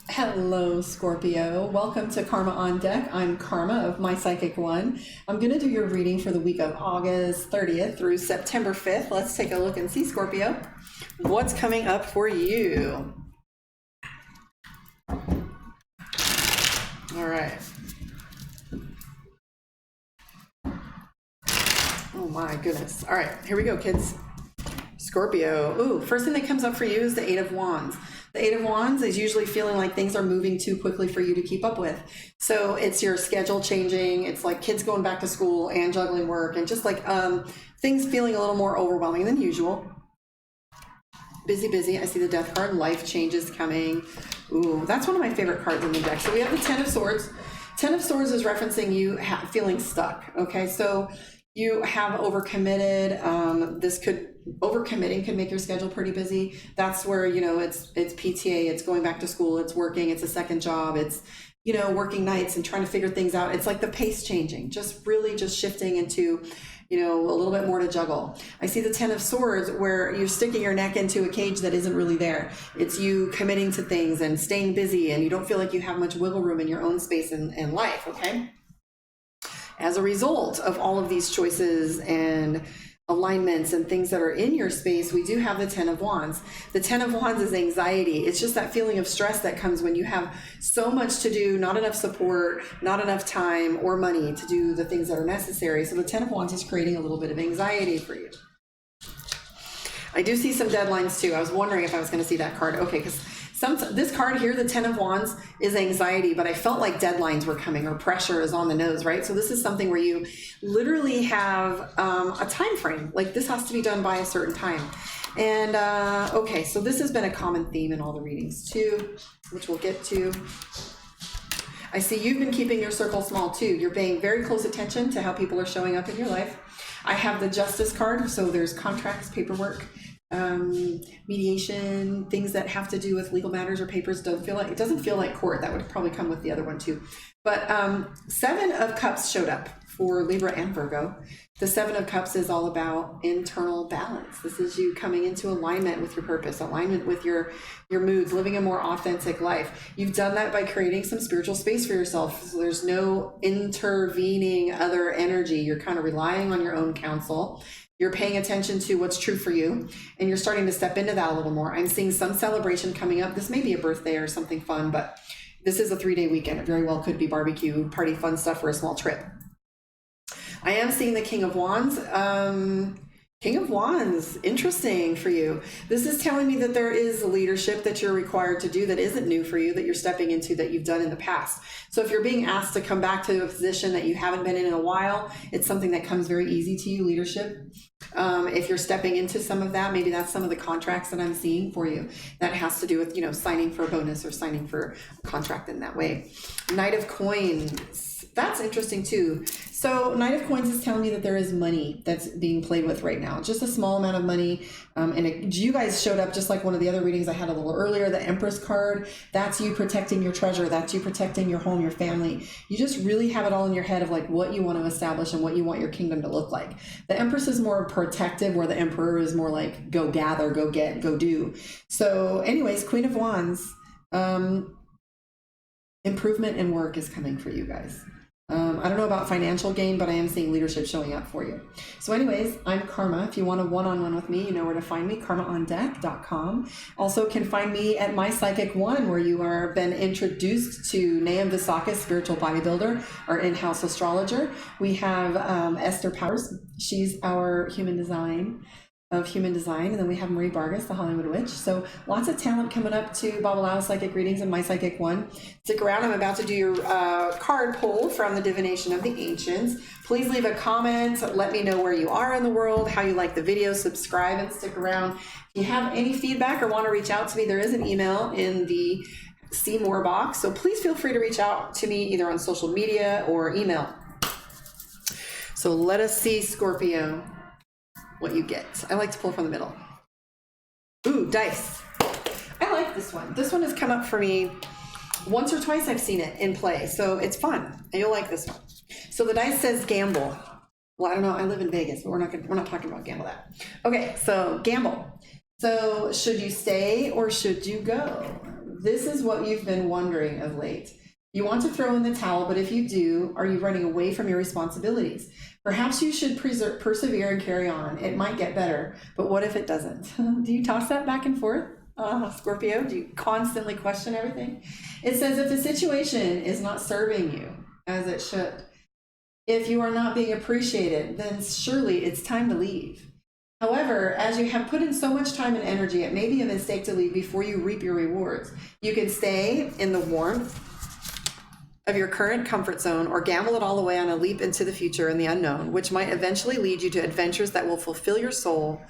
Hello, Scorpio. Welcome to Karma on Deck. I'm Karma of My Psychic One. I'm going to do your reading for the week of August 30th through September 5th. Let's take a look and see, Scorpio, what's coming up for you. All right. Oh my goodness. All right, here we go, kids. Scorpio. Ooh, first thing that comes up for you is the Eight of Wands. The Eight of Wands is usually feeling like things are moving too quickly for you to keep up with. So it's your schedule changing. It's like kids going back to school and juggling work and just like things feeling a little more overwhelming than usual. Busy, busy. I see the Death card. Life changes coming. Ooh, that's one of my favorite cards in the deck. So we have the Ten of Swords. Ten of Swords is referencing you feeling stuck. Okay, so you have overcommitted. Overcommitting can make your schedule pretty busy. That's where, it's PTA, it's going back to school, it's working, it's a second job, it's, working nights and trying to figure things out. It's like the pace changing, just really just shifting into, a little bit more to juggle. I see the Ten of Swords where you're sticking your neck into a cage that isn't really there. It's you committing to things and staying busy, and you don't feel like you have much wiggle room in your own space and life, okay? As a result of all of these choices and alignments and things that are in your space, we do have the Ten of Wands. The Ten of Wands is anxiety. It's just that feeling of stress that comes when you have so much to do, not enough support, not enough time or money to do the things that are necessary. So the Ten of Wands is creating a little bit of anxiety for you. I do see some deadlines too. I was wondering if I was going to see that card. Okay, because this card here, the Ten of Wands, is anxiety, but I felt like deadlines were coming or pressure is on the nose, right? So this is something where you literally have a time frame, like this has to be done by a certain time. And okay, so this has been a common theme in all the readings too, which we'll get to. I see you've been keeping your circle small too. You're paying very close attention to how people are showing up in your life. I have the Justice card, so there's contracts, paperwork, mediation, things that have to do with legal matters or papers. It doesn't feel like court. That would probably come with the other one too. But Seven of Cups showed up for Libra and Virgo. The Seven of Cups is all about internal balance. This is you coming into alignment with your purpose, alignment with your moods, living a more authentic life. You've done that by creating some spiritual space for yourself. So there's no intervening other energy. You're kind of relying on your own counsel. You're paying attention to what's true for you, and you're starting to step into that a little more. I'm seeing some celebration coming up. This may be a birthday or something fun, but this is a 3-day weekend. It very well could be barbecue, party, fun stuff, or a small trip. I am seeing the King of Wands. King of Wands, interesting for you. This is telling me that there is leadership that you're required to do that isn't new for you, that you're stepping into, that you've done in the past. So if you're being asked to come back to a position that you haven't been in a while, it's something that comes very easy to you, leadership. If you're stepping into some of that, maybe that's some of the contracts that I'm seeing for you. That has to do with, signing for a bonus or signing for a contract in that way. Knight of Coins. That's interesting too. So Knight of Coins is telling me that there is money that's being played with right now. Just a small amount of money. You guys showed up just like one of the other readings I had a little earlier, the Empress card. That's you protecting your treasure. That's you protecting your home, your family. You just really have it all in your head of like what you want to establish and what you want your kingdom to look like. The Empress is more protective, where the Emperor is more like go gather, go get, go do. So anyways, Queen of Wands, improvement in work is coming for you guys. I don't know about financial gain, but I am seeing leadership showing up for you. So anyways, I'm Karma. If you want a one-on-one with me, you know where to find me, karmaondeck.com. Also can find me at My Psychic One, where you are been introduced to Nayam Visakis, spiritual bodybuilder, our in-house astrologer. We have Esther Powers. She's our human design, and then we have Marie Vargas, the Hollywood Witch. So lots of talent coming up to Babalao Psychic Readings and My Psychic One. Stick around. I'm about to do your card pull from the Divination of the Ancients. Please leave a comment. Let me know where you are in the world, how you like the video, subscribe, and stick around. If you have any feedback or want to reach out to me, there is an email in the See More box. So please feel free to reach out to me either on social media or email. So let us see, Scorpio, what you get. I like to pull from the middle. Ooh, dice. I like this one. This one has come up for me once or twice. I've seen it in play, so it's fun, and you'll like this one. So the dice says gamble. Well, I don't know. I live in Vegas, but we're not talking about gamble that. Okay, so gamble. So should you stay or should you go? This is what you've been wondering of late. You want to throw in the towel, but if you do, are you running away from your responsibilities? Perhaps you should persevere and carry on. It might get better, but what if it doesn't? Do you toss that back and forth, Scorpio? Do you constantly question everything? It says if the situation is not serving you as it should, if you are not being appreciated, then surely it's time to leave. However, as you have put in so much time and energy, it may be a mistake to leave before you reap your rewards. You can stay in the warmth of your current comfort zone or gamble it all away on a leap into the future and the unknown, which might eventually lead you to adventures that will fulfill your soul,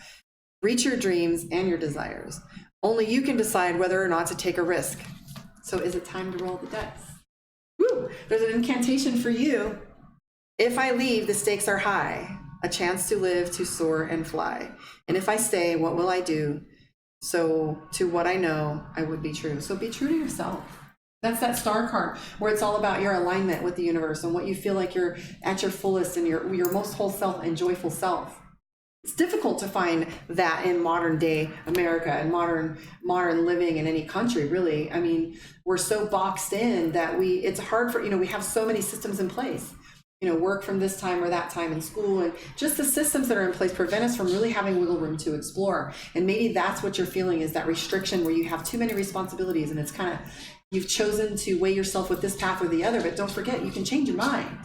reach your dreams and your desires. Only you can decide whether or not to take a risk. So is it time to roll the dice? Woo! There's an incantation for you. If I leave, the stakes are high. A chance to live, to soar and fly. And if I stay, what will I do? So to what I know, I would be true. So be true to yourself. That's that star card where it's all about your alignment with the universe and what you feel like you're at your fullest and your most whole self and joyful self. It's difficult to find that in modern day America and modern living in any country, really. I mean, we're so boxed in that it's hard for, we have so many systems in place. Work from this time or that time in school, and just the systems that are in place prevent us from really having wiggle room to explore. And maybe that's what you're feeling, is that restriction where you have too many responsibilities and it's kind of, you've chosen to weigh yourself with this path or the other. But don't forget, you can change your mind.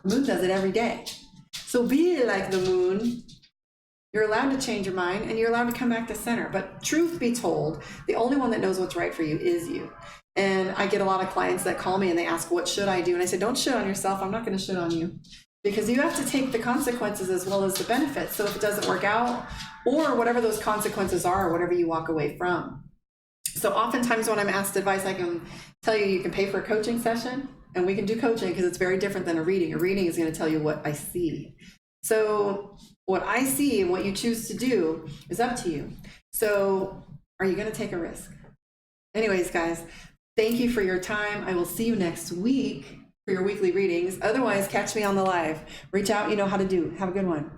The moon does it every day. So be like the moon. You're allowed to change your mind and you're allowed to come back to center. But truth be told, the only one that knows what's right for you is you. And I get a lot of clients that call me and they ask, what should I do? And I say, don't shit on yourself. I'm not going to shit on you, because you have to take the consequences as well as the benefits. So if it doesn't work out, or whatever those consequences are, or whatever you walk away from. So oftentimes when I'm asked advice, I can tell you can pay for a coaching session and we can do coaching, because it's very different than a reading. A reading is going to tell you what I see. So what I see and what you choose to do is up to you. So are you going to take a risk? Anyways, guys, thank you for your time. I will see you next week for your weekly readings. Otherwise, catch me on the live. Reach out, you know how to do. Have a good one.